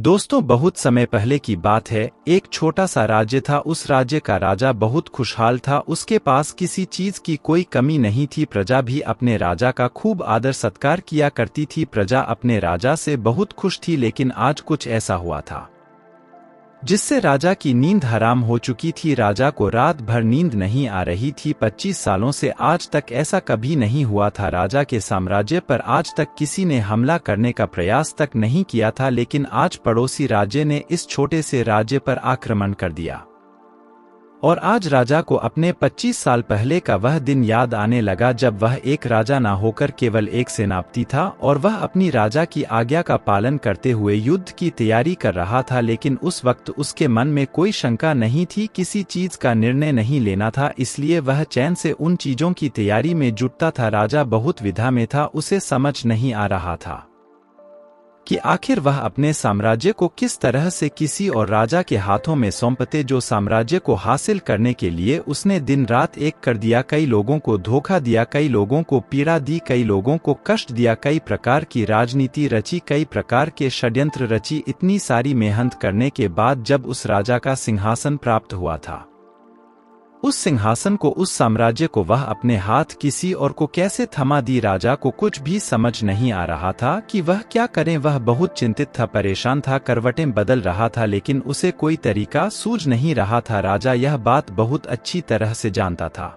दोस्तों, बहुत समय पहले की बात है। एक छोटा सा राज्य था। उस राज्य का राजा बहुत खुशहाल था। उसके पास किसी चीज की कोई कमी नहीं थी। प्रजा भी अपने राजा का खूब आदर सत्कार किया करती थी। प्रजा अपने राजा से बहुत खुश थी। लेकिन आज कुछ ऐसा हुआ था जिससे राजा की नींद हराम हो चुकी थी। राजा को रात भर नींद नहीं आ रही थी। 25 सालों से आज तक ऐसा कभी नहीं हुआ था। राजा के साम्राज्य पर आज तक किसी ने हमला करने का प्रयास तक नहीं किया था। लेकिन आज पड़ोसी राज्य ने इस छोटे से राज्य पर आक्रमण कर दिया। और आज राजा को अपने 25 साल पहले का वह दिन याद आने लगा जब वह एक राजा ना होकर केवल एक सेनापति था और वह अपनी राजा की आज्ञा का पालन करते हुए युद्ध की तैयारी कर रहा था। लेकिन उस वक्त उसके मन में कोई शंका नहीं थी, किसी चीज का निर्णय नहीं लेना था, इसलिए वह चैन से उन चीजों की तैयारी में जुटता था। राजा बहुत विधा में था। उसे समझ नहीं आ रहा था कि आखिर वह अपने साम्राज्य को किस तरह से किसी और राजा के हाथों में सौंपते। जो साम्राज्य को हासिल करने के लिए उसने दिन रात एक कर दिया। कई लोगों को धोखा दिया, कई लोगों को पीड़ा दी, कई लोगों को कष्ट दिया, कई प्रकार की राजनीति रची, कई प्रकार के षड्यंत्र रची। इतनी सारी मेहनत करने के बाद जब उस राजा का सिंहासन प्राप्त हुआ था, उस सिंहासन को, उस साम्राज्य को वह अपने हाथ किसी और को कैसे थमा दी। राजा को कुछ भी समझ नहीं आ रहा था कि वह क्या करें। वह बहुत चिंतित था, परेशान था, करवटें बदल रहा था, लेकिन उसे कोई तरीका सूझ नहीं रहा था। राजा यह बात बहुत अच्छी तरह से जानता था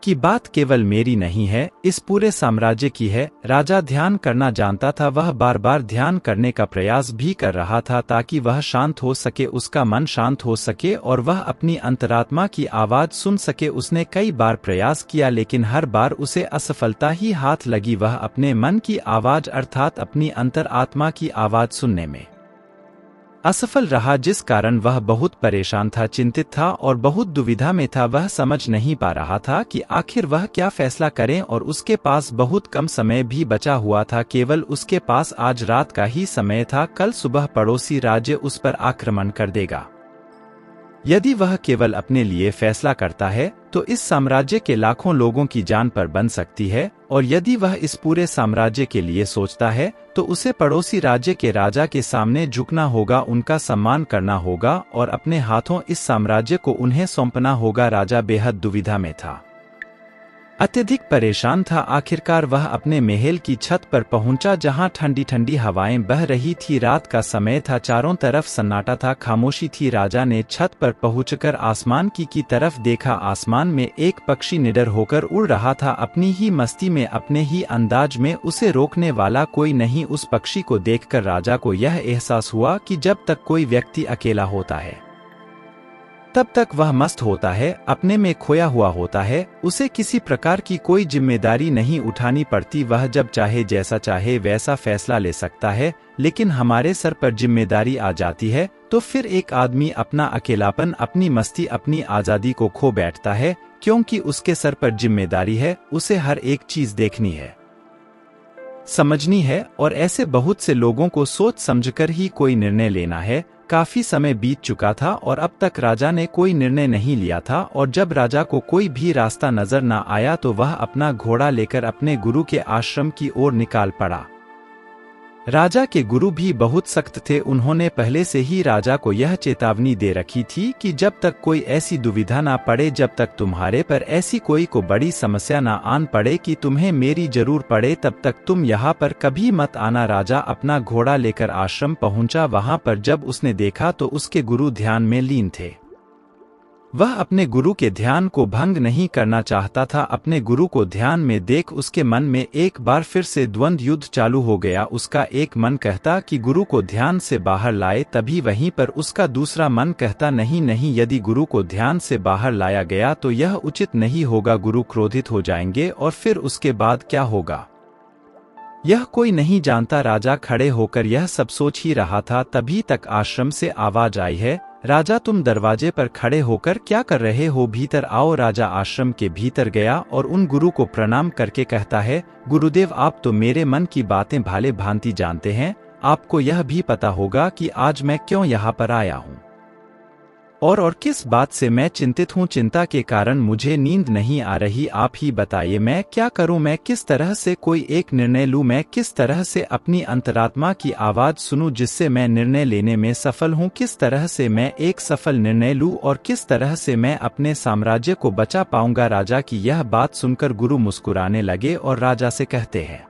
कि बात केवल मेरी नहीं है, इस पूरे साम्राज्य की है। राजा ध्यान करना जानता था। वह बार बार ध्यान करने का प्रयास भी कर रहा था ताकि वह शांत हो सके, उसका मन शांत हो सके और वह अपनी अंतरात्मा की आवाज सुन सके। उसने कई बार प्रयास किया लेकिन हर बार उसे असफलता ही हाथ लगी। वह अपने मन की आवाज अर्थात अपनी अंतरात्मा की आवाज सुनने में असफल रहा, जिस कारण वह बहुत परेशान था, चिंतित था और बहुत दुविधा में था। वह समझ नहीं पा रहा था कि आखिर वह क्या फैसला करें और उसके पास बहुत कम समय भी बचा हुआ था। केवल उसके पास आज रात का ही समय था। कल सुबह पड़ोसी राज्य उस पर आक्रमण कर देगा। यदि वह केवल अपने लिए फैसला करता है तो इस साम्राज्य के लाखों लोगों की जान पर बन सकती है, और यदि वह इस पूरे साम्राज्य के लिए सोचता है तो उसे पड़ोसी राज्य के राजा के सामने झुकना होगा, उनका सम्मान करना होगा और अपने हाथों इस साम्राज्य को उन्हें सौंपना होगा। राजा बेहद दुविधा में था, अत्यधिक परेशान था। आखिरकार वह अपने महल की छत पर पहुंचा जहां ठंडी ठंडी हवाएं बह रही थी। रात का समय था, चारों तरफ सन्नाटा था, खामोशी थी। राजा ने छत पर पहुंचकर आसमान की तरफ देखा। आसमान में एक पक्षी निडर होकर उड़ रहा था, अपनी ही मस्ती में, अपने ही अंदाज में। उसे रोकने वाला कोई नहीं। उस पक्षी को देखकर राजा को यह एहसास हुआ कि जब तक कोई व्यक्ति अकेला होता है तब तक वह मस्त होता है, अपने में खोया हुआ होता है। उसे किसी प्रकार की कोई जिम्मेदारी नहीं उठानी पड़ती। वह जब चाहे, जैसा चाहे वैसा फैसला ले सकता है। लेकिन हमारे सर पर जिम्मेदारी आ जाती है तो फिर एक आदमी अपना अकेलापन, अपनी मस्ती, अपनी आज़ादी को खो बैठता है, क्योंकि उसके सर पर जिम्मेदारी है। उसे हर एक चीज देखनी है, समझनी है और ऐसे बहुत से लोगों को सोच समझकर ही कोई निर्णय लेना है। काफी समय बीत चुका था और अब तक राजा ने कोई निर्णय नहीं लिया था, और जब राजा को कोई भी रास्ता नजर न आया तो वह अपना घोड़ा लेकर अपने गुरु के आश्रम की ओर निकाल पड़ा। राजा के गुरु भी बहुत सख्त थे। उन्होंने पहले से ही राजा को यह चेतावनी दे रखी थी कि जब तक कोई ऐसी दुविधा ना पड़े, जब तक तुम्हारे पर ऐसी कोई को बड़ी समस्या ना आन पड़े कि तुम्हें मेरी जरूर पड़े, तब तक तुम यहाँ पर कभी मत आना। राजा अपना घोड़ा लेकर आश्रम पहुंचा। वहां पर जब उसने देखा तो उसके गुरु ध्यान में लीन थे। वह अपने गुरु के ध्यान को भंग नहीं करना चाहता था। अपने गुरु को ध्यान में देख उसके मन में एक बार फिर से द्वंद्व युद्ध चालू हो गया। उसका एक मन कहता कि गुरु को ध्यान से बाहर लाए, तभी वहीं पर उसका दूसरा मन कहता नहीं नहीं, यदि गुरु को ध्यान से बाहर लाया गया तो यह उचित नहीं होगा, गुरु क्रोधित हो जाएंगे और फिर उसके बाद क्या होगा यह कोई नहीं जानता। राजा खड़े होकर यह सब सोच ही रहा था, तभी तक आश्रम से आवाज आई है, राजा तुम दरवाजे पर खड़े होकर क्या कर रहे हो, भीतर आओ। राजा आश्रम के भीतर गया और उन गुरु को प्रणाम करके कहता है, गुरुदेव आप तो मेरे मन की बातें भाले भांति जानते हैं, आपको यह भी पता होगा कि आज मैं क्यों यहाँ पर आया हूँ। और किस बात से मैं चिंतित हूँ? चिंता के कारण मुझे नींद नहीं आ रही। आप ही बताइए मैं क्या करूँ? मैं किस तरह से कोई एक निर्णय लूँ? मैं किस तरह से अपनी अंतरात्मा की आवाज़ सुनूं जिससे मैं निर्णय लेने में सफल हूँ? किस तरह से मैं एक सफल निर्णय लूँ और किस तरह से मैं अपने साम्राज्य को बचा पाऊंगा? राजा की यह बात सुनकर गुरु मुस्कुराने लगे और राजा से कहते हैं,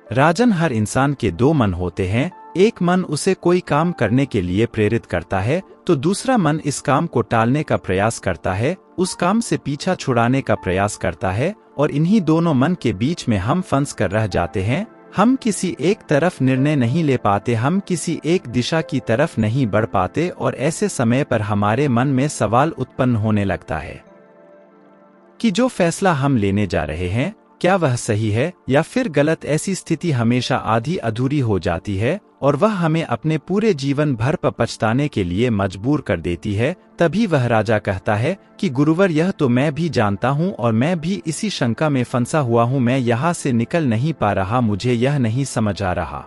राजन, हर इंसान के दो मन होते हैं। एक मन उसे कोई काम करने के लिए प्रेरित करता है तो दूसरा मन इस काम को टालने का प्रयास करता है, उस काम से पीछा छुड़ाने का प्रयास करता है, और इन्हीं दोनों मन के बीच में हम फंस कर रह जाते हैं। हम किसी एक तरफ निर्णय नहीं ले पाते, हम किसी एक दिशा की तरफ नहीं बढ़ पाते, और ऐसे समय पर हमारे मन में सवाल उत्पन्न होने लगता है कि जो फैसला हम लेने जा रहे हैं क्या वह सही है या फिर गलत? ऐसी स्थिति हमेशा आधी अधूरी हो जाती है और वह हमें अपने पूरे जीवन भर पछताने के लिए मजबूर कर देती है। तभी वह राजा कहता है कि गुरुवर, यह तो मैं भी जानता हूँ और मैं भी इसी शंका में फंसा हुआ हूँ। मैं यहाँ से निकल नहीं पा रहा। मुझे यह नहीं समझ आ रहा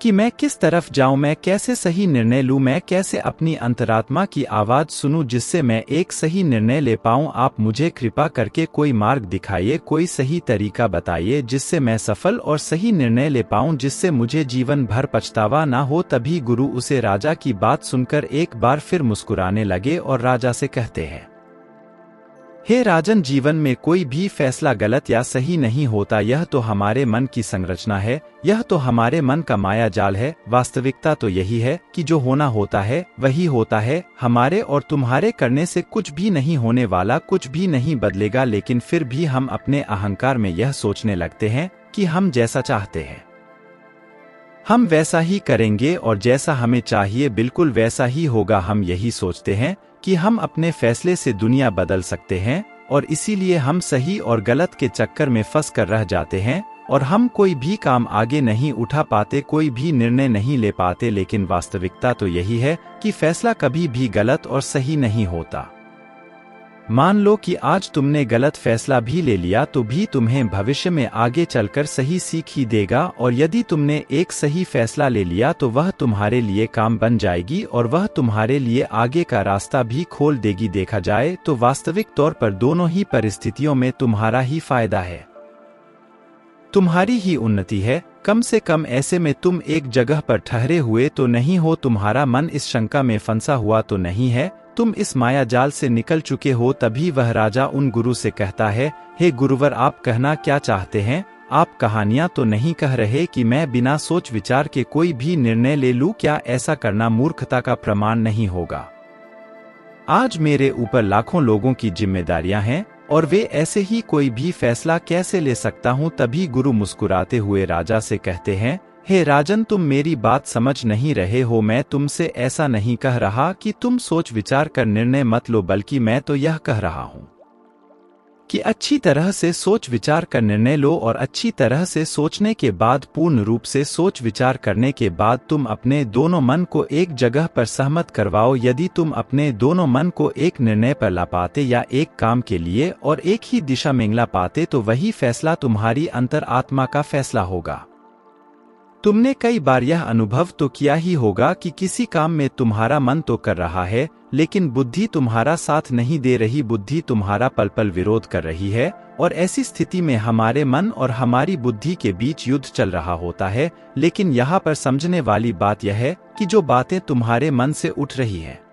कि मैं किस तरफ जाऊं, मैं कैसे सही निर्णय लूं, मैं कैसे अपनी अंतरात्मा की आवाज़ सुनूं जिससे मैं एक सही निर्णय ले पाऊं। आप मुझे कृपा करके कोई मार्ग दिखाइए, कोई सही तरीका बताइए जिससे मैं सफल और सही निर्णय ले पाऊं, जिससे मुझे जीवन भर पछतावा ना हो। तभी गुरु उसे राजा की बात सुनकर एक बार फिर मुस्कुराने लगे और राजा से कहते हैं, हे राजन, जीवन में कोई भी फैसला गलत या सही नहीं होता। यह तो हमारे मन की संरचना है, यह तो हमारे मन का माया जाल है। वास्तविकता तो यही है कि जो होना होता है वही होता है। हमारे और तुम्हारे करने से कुछ भी नहीं होने वाला, कुछ भी नहीं बदलेगा। लेकिन फिर भी हम अपने अहंकार में यह सोचने लगते हैं कि हम जैसा चाहते हैं हम वैसा ही करेंगे और जैसा हमें चाहिए बिल्कुल वैसा ही होगा। हम यही सोचते हैं कि हम अपने फैसले से दुनिया बदल सकते हैं और इसीलिए हम सही और गलत के चक्कर में फंस कर रह जाते हैं और हम कोई भी काम आगे नहीं उठा पाते, कोई भी निर्णय नहीं ले पाते। लेकिन वास्तविकता तो यही है कि फैसला कभी भी गलत और सही नहीं होता। मान लो कि आज तुमने गलत फैसला भी ले लिया तो भी तुम्हें भविष्य में आगे चलकर सही सीख ही देगा, और यदि तुमने एक सही फैसला ले लिया तो वह तुम्हारे लिए काम बन जाएगी और वह तुम्हारे लिए आगे का रास्ता भी खोल देगी। देखा जाए तो वास्तविक तौर पर दोनों ही परिस्थितियों में तुम्हारा ही फायदा है, तुम्हारी ही उन्नति है। कम से कम ऐसे में तुम एक जगह पर ठहरे हुए तो नहीं हो, तुम्हारा मन इस शंका में फंसा हुआ तो नहीं है, तुम इस माया जाल से निकल चुके हो। तभी वह राजा उन गुरु से कहता है, हे गुरुवर, आप कहना क्या चाहते हैं? आप कहानियां तो नहीं कह रहे कि मैं बिना सोच विचार के कोई भी निर्णय ले लूं? क्या ऐसा करना मूर्खता का प्रमाण नहीं होगा? आज मेरे ऊपर लाखों लोगों की जिम्मेदारियां हैं और वे ऐसे ही कोई भी फैसला कैसे ले सकता हूं? तभी गुरु मुस्कुराते हुए राजा से कहते हैं, हे राजन, तुम मेरी बात समझ नहीं रहे हो। मैं तुमसे ऐसा नहीं कह रहा कि तुम सोच विचार कर निर्णय मत लो, बल्कि मैं तो यह कह रहा हूँ कि अच्छी तरह से सोच विचार कर निर्णय लो और अच्छी तरह से सोचने के बाद, पूर्ण रूप से सोच विचार करने के बाद तुम अपने दोनों मन को एक जगह पर सहमत करवाओ। यदि तुम अपने दोनों मन को एक निर्णय पर ला पाते या एक काम के लिए और एक ही दिशा में ला पाते तो वही फैसला तुम्हारी अंतर आत्मा का फैसला होगा। तुमने कई बार यह अनुभव तो किया ही होगा कि किसी काम में तुम्हारा मन तो कर रहा है लेकिन बुद्धि तुम्हारा साथ नहीं दे रही, बुद्धि तुम्हारा पल पल विरोध कर रही है, और ऐसी स्थिति में हमारे मन और हमारी बुद्धि के बीच युद्ध चल रहा होता है। लेकिन यहाँ पर समझने वाली बात यह है कि जो बातें तुम्हारे मन से उठ रही है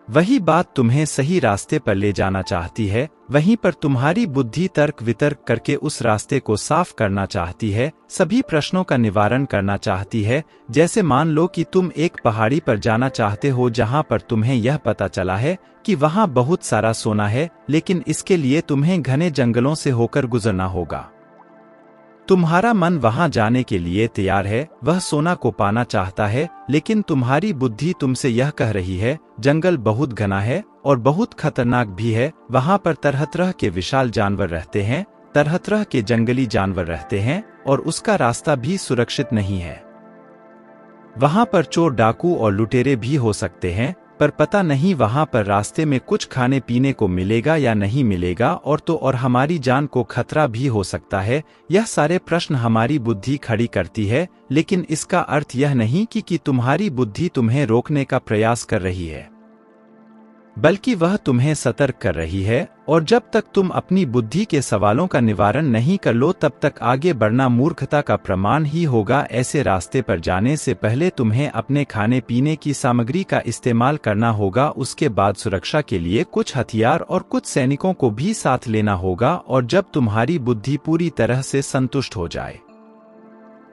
वही बात तुम्हें सही रास्ते पर ले जाना चाहती है। वहीं पर तुम्हारी बुद्धि तर्क वितर्क करके उस रास्ते को साफ करना चाहती है, सभी प्रश्नों का निवारण करना चाहती है। जैसे मान लो कि तुम एक पहाड़ी पर जाना चाहते हो जहां पर तुम्हें यह पता चला है कि वहां बहुत सारा सोना है, लेकिन इसके लिए तुम्हें घने जंगलों से होकर गुजरना होगा। तुम्हारा मन वहां जाने के लिए तैयार है, वह सोना को पाना चाहता है, लेकिन तुम्हारी बुद्धि तुमसे यह कह रही है, जंगल बहुत घना है और बहुत खतरनाक भी है, वहां पर तरह तरह के विशाल जानवर रहते हैं, तरह तरह के जंगली जानवर रहते हैं और उसका रास्ता भी सुरक्षित नहीं है। वहां पर चोर डाकू और लुटेरे भी हो सकते हैं, पर पता नहीं वहां पर रास्ते में कुछ खाने पीने को मिलेगा या नहीं मिलेगा, और हमारी जान को खतरा भी हो सकता है। यह सारे प्रश्न हमारी बुद्धि खड़ी करती है, लेकिन इसका अर्थ यह नहीं कि तुम्हारी बुद्धि तुम्हें रोकने का प्रयास कर रही है, बल्कि वह तुम्हें सतर्क कर रही है। और जब तक तुम अपनी बुद्धि के सवालों का निवारण नहीं कर लो, तब तक आगे बढ़ना मूर्खता का प्रमाण ही होगा। ऐसे रास्ते पर जाने से पहले तुम्हें अपने खाने पीने की सामग्री का इस्तेमाल करना होगा, उसके बाद सुरक्षा के लिए कुछ हथियार और कुछ सैनिकों को भी साथ लेना होगा। और जब तुम्हारी बुद्धि पूरी तरह से संतुष्ट हो जाए,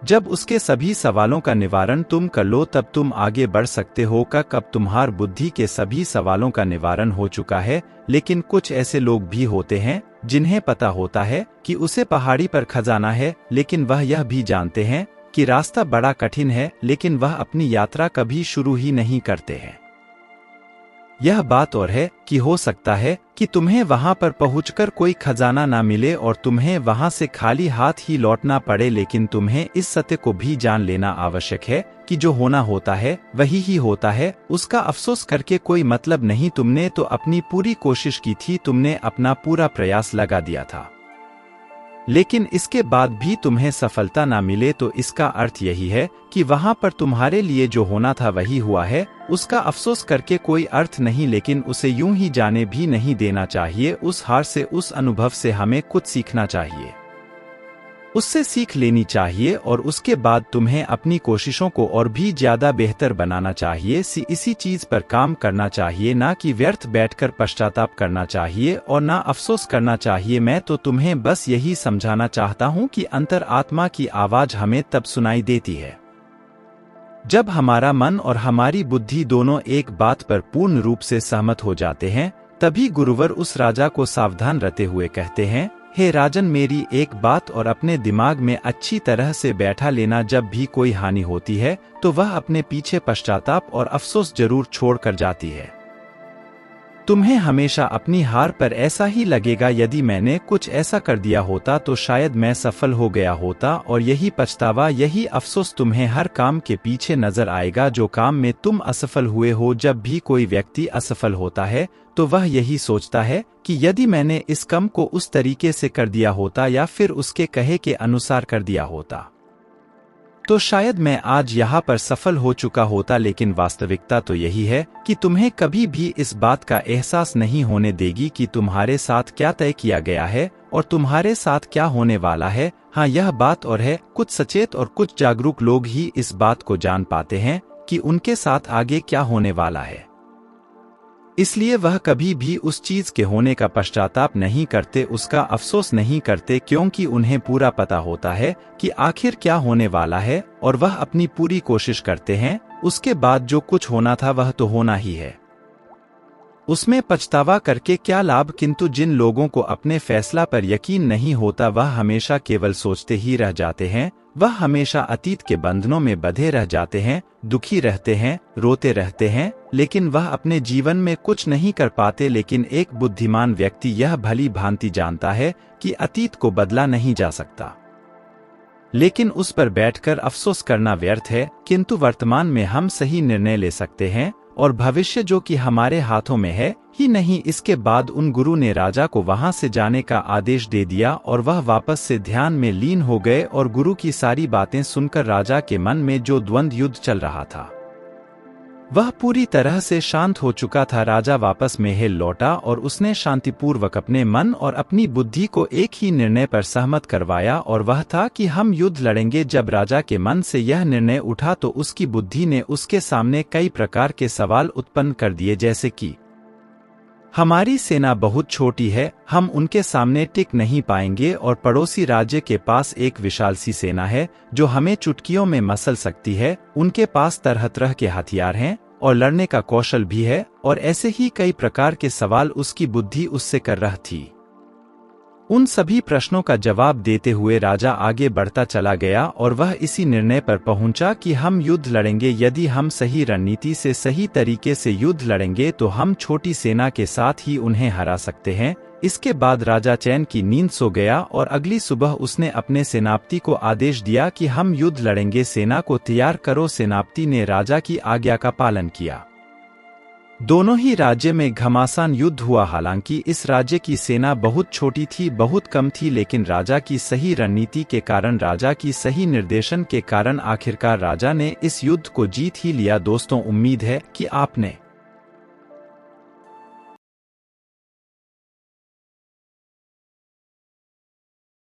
जब उसके सभी सवालों का निवारण तुम कर लो, तब तुम आगे बढ़ सकते हो। कब तुम्हार बुद्धि के सभी सवालों का निवारण हो चुका है, लेकिन कुछ ऐसे लोग भी होते हैं जिन्हें पता होता है कि उसे पहाड़ी पर खजाना है, लेकिन वह यह भी जानते हैं कि रास्ता बड़ा कठिन है, लेकिन वह अपनी यात्रा कभी शुरू ही नहीं करते हैं। यह बात और है कि हो सकता है कि तुम्हें वहां पर पहुंचकर कोई खजाना ना मिले और तुम्हें वहां से खाली हाथ ही लौटना पड़े, लेकिन तुम्हें इस सत्य को भी जान लेना आवश्यक है कि जो होना होता है वही ही होता है। उसका अफसोस करके कोई मतलब नहीं। तुमने तो अपनी पूरी कोशिश की थी, तुमने अपना पूरा प्रयास लगा दिया था, लेकिन इसके बाद भी तुम्हें सफलता ना मिले, तो इसका अर्थ यही है कि वहां पर तुम्हारे लिए जो होना था वही हुआ है। उसका अफसोस करके कोई अर्थ नहीं, लेकिन उसे यूं ही जाने भी नहीं देना चाहिए। उस हार से, उस अनुभव से हमें कुछ सीखना चाहिए, उससे सीख लेनी चाहिए, और उसके बाद तुम्हें अपनी कोशिशों को और भी ज्यादा बेहतर बनाना चाहिए। इसी चीज पर काम करना चाहिए, ना कि व्यर्थ बैठकर पश्चाताप करना चाहिए और ना अफसोस करना चाहिए। मैं तो तुम्हें बस यही समझाना चाहता हूँ कि अंतर आत्मा की आवाज हमें तब सुनाई देती है जब हमारा मन और हमारी बुद्धि दोनों एक बात पर पूर्ण रूप से सहमत हो जाते हैं। तभी गुरुवर उस राजा को सावधान रहते हुए कहते हैं, हे राजन, मेरी एक बात और अपने दिमाग में अच्छी तरह से बैठा लेना, जब भी कोई हानि होती है तो वह अपने पीछे पश्चाताप और अफसोस जरूर छोड़कर जाती है। तुम्हें हमेशा अपनी हार पर ऐसा ही लगेगा, यदि मैंने कुछ ऐसा कर दिया होता तो शायद मैं सफल हो गया होता, और यही पछतावा, यही अफसोस तुम्हें हर काम के पीछे नजर आएगा जो काम में तुम असफल हुए हो। जब भी कोई व्यक्ति असफल होता है तो वह यही सोचता है कि यदि मैंने इस काम को उस तरीके से कर दिया होता या फिर उसके कहे के अनुसार कर दिया होता तो शायद मैं आज यहाँ पर सफल हो चुका होता। लेकिन वास्तविकता तो यही है कि तुम्हें कभी भी इस बात का एहसास नहीं होने देगी कि तुम्हारे साथ क्या तय किया गया है और तुम्हारे साथ क्या होने वाला है। हाँ, यह बात और है, कुछ सचेत और कुछ जागरूक लोग ही इस बात को जान पाते हैं कि उनके साथ आगे क्या होने वाला है, इसलिए वह कभी भी उस चीज के होने का पश्चाताप नहीं करते, उसका अफसोस नहीं करते, क्योंकि उन्हें पूरा पता होता है कि आखिर क्या होने वाला है, और वह अपनी पूरी कोशिश करते हैं। उसके बाद जो कुछ होना था वह तो होना ही है, उसमें पछतावा करके क्या लाभ। किंतु जिन लोगों को अपने फैसला पर यकीन नहीं होता वह हमेशा केवल सोचते ही रह जाते हैं, वह हमेशा अतीत के बंधनों में बंधे रह जाते हैं, दुखी रहते हैं, रोते रहते हैं, लेकिन वह अपने जीवन में कुछ नहीं कर पाते। लेकिन एक बुद्धिमान व्यक्ति यह भली भांति जानता है कि अतीत को बदला नहीं जा सकता, लेकिन उस पर बैठकर अफसोस करना व्यर्थ है। किंतु वर्तमान में हम सही निर्णय ले सकते हैं, और भविष्य जो कि हमारे हाथों में है ही नहीं। इसके बाद उन गुरु ने राजा को वहां से जाने का आदेश दे दिया और वह वापस से ध्यान में लीन हो गए। और गुरु की सारी बातें सुनकर राजा के मन में जो द्वंद्व युद्ध चल रहा था वह पूरी तरह से शांत हो चुका था। राजा वापस महल लौटा और उसने शांतिपूर्वक अपने मन और अपनी बुद्धि को एक ही निर्णय पर सहमत करवाया, और वह था कि हम युद्ध लड़ेंगे। जब राजा के मन से यह निर्णय उठा तो उसकी बुद्धि ने उसके सामने कई प्रकार के सवाल उत्पन्न कर दिए, जैसे कि हमारी सेना बहुत छोटी है, हम उनके सामने टिक नहीं पाएंगे, और पड़ोसी राज्य के पास एक विशाल सी सेना है जो हमें चुटकियों में मसल सकती है, उनके पास तरह तरह के हथियार हैं और लड़ने का कौशल भी है। और ऐसे ही कई प्रकार के सवाल उसकी बुद्धि उससे कर रही थी। उन सभी प्रश्नों का जवाब देते हुए राजा आगे बढ़ता चला गया, और वह इसी निर्णय पर पहुंचा कि हम युद्ध लड़ेंगे। यदि हम सही रणनीति से, सही तरीके से युद्ध लड़ेंगे तो हम छोटी सेना के साथ ही उन्हें हरा सकते हैं। इसके बाद राजा चैन की नींद सो गया, और अगली सुबह उसने अपने सेनापति को आदेश दिया कि हम युद्ध लड़ेंगे, सेना को तैयार करो। सेनापति ने राजा की आज्ञा का पालन किया। दोनों ही राज्य में घमासान युद्ध हुआ। हालांकि इस राज्य की सेना बहुत छोटी थी, बहुत कम थी, लेकिन राजा की सही रणनीति के कारण, राजा की सही निर्देशन के कारण आखिरकार राजा ने इस युद्ध को जीत ही लिया। दोस्तों, उम्मीद है कि आपने